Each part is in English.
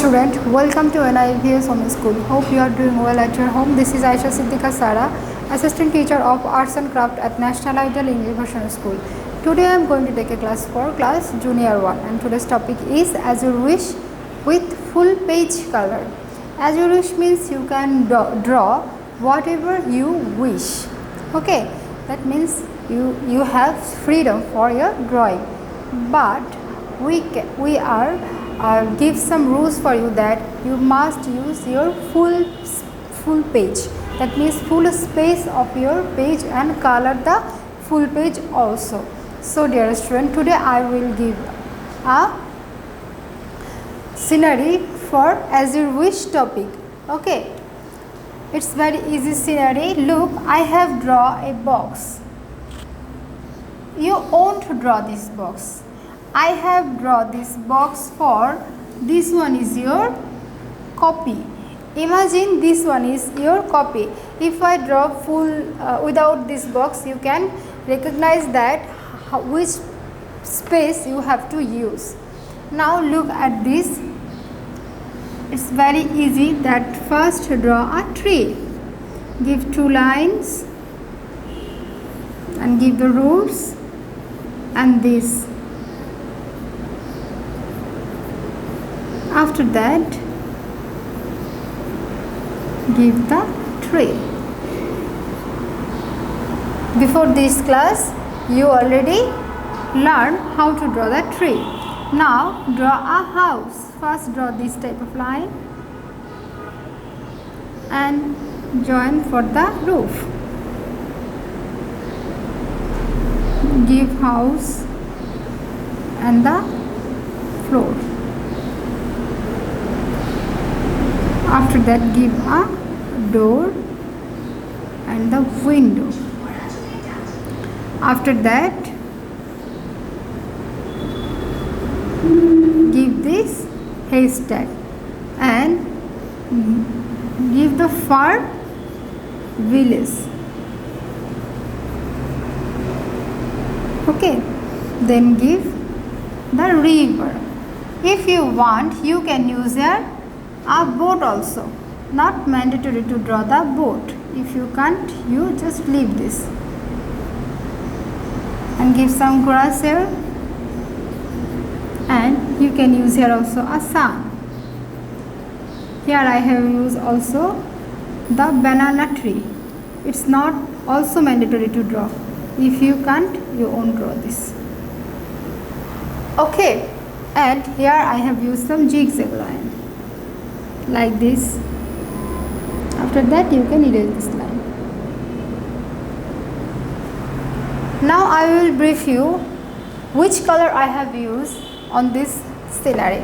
student, welcome to NIVS Home School. Hope you are doing well at your home. This is Ayesha Siddiqua Sara, Assistant Teacher of Arts and Craft at National Ideal English Version School. Today I am going to take a class for class Junior 1 and today's topic is As You Wish with full page color. As you wish means you can draw whatever you wish. Okay, that means you have freedom for your drawing, but we are give some rules for you that you must use your full page. That means full space of your page and color the full page also. So dear student, today I will give a scenery for As You Wish topic. Okay, it's very easy scenery. Look, I have drawn a box. You won't draw this box. I have drawn this box for this one is your copy. Imagine this one is your copy. If I draw full without this box, you can recognize that which space you have to use. Now look at this. It's very easy. That first draw a tree. Give two lines and give the roots and this. After that, give the tree. Before this class, you already learned how to draw the tree. Now, draw a house. First, draw this type of line and join for the roof. Give house and the floor. After that, give a door and the window. After that, give this haystack and give the far village. Okay, then give the river. If you want, you can use a boat also. Not mandatory to draw the boat. If you can't, you just leave this and give some grass here, and you can use here also a sun. Here I have used also the banana tree. It's not also mandatory to draw. If you can't, you won't draw this. Okay, and here I have used some zigzag line like this. After that, you can erase this line. Now I will brief you which color I have used on this scenery.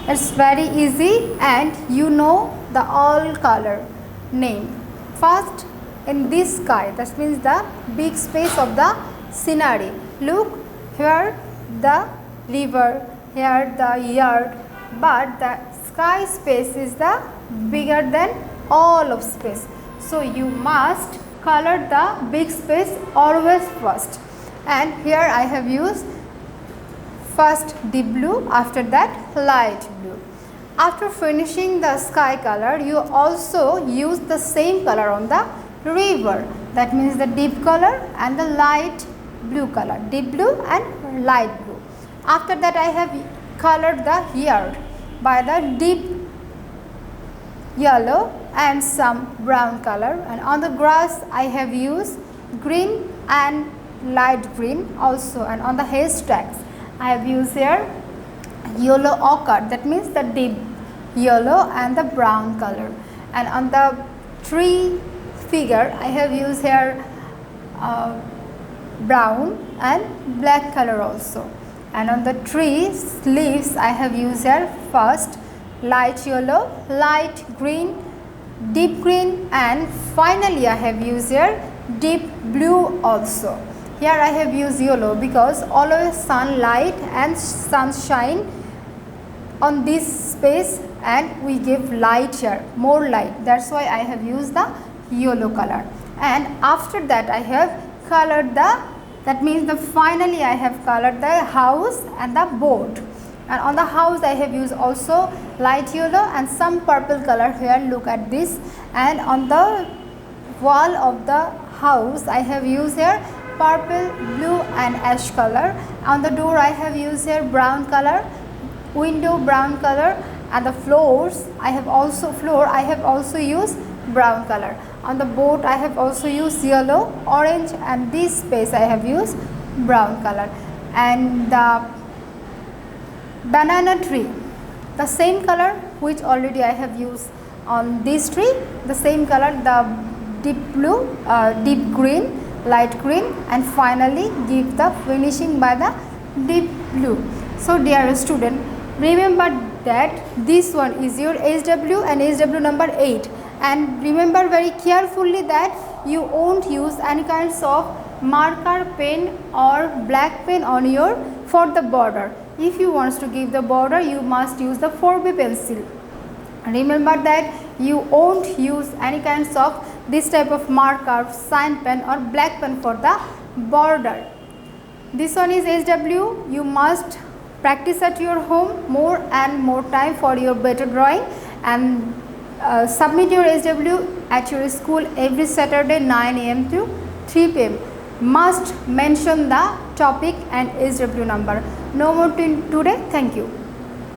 It's very easy and you know the all color name. First, in this sky, that means the big space of the scenery. Look, here the river, here the yard, but the sky space is the bigger than all of space. So you must color the big space always first. And here I have used first deep blue, after that light blue. After finishing the sky color, you also use the same color on the river. That means the deep color and the light blue color. Deep blue and light blue. After that, I have colored the yard by the deep yellow and some brown color, and on the grass I have used green and light green also, and on the haystacks I have used here yellow ochre, that means the deep yellow and the brown color, and on the tree figure I have used here brown and black color also, and on the tree leaves I have used here first light yellow, light green, deep green, and finally I have used here deep blue also. Here I have used yellow because always sunlight and sunshine on this space and we give light here, more light. That's why I have used the yellow color. And after that I have colored the, that means the finally I have colored the house and the boat. And on the house I have used also light yellow and some purple color here, look at this. And on the wall of the house I have used here purple, blue and ash color. On the door I have used here brown color, window brown color, and the floors I have also used brown color. On the boat I have also used yellow, orange, and this space I have used brown color. And the banana tree, the same color which already I have used on this tree, the same color, the deep blue, deep green, light green, and finally give the finishing by the deep blue. So dear student, remember that this one is your HW and HW number 8, and remember very carefully that you won't use any kinds of marker pen or black pen on your for the border. If you want to give the border, you must use the 4B pencil. Remember that you won't use any kinds of this type of marker, sign pen or black pen for the border. This one is HW. You must practice at your home more and more time for your better drawing, and submit your HW at your school every Saturday 9 AM to 3 PM. Must mention the topic and HW number. No more today. Thank you.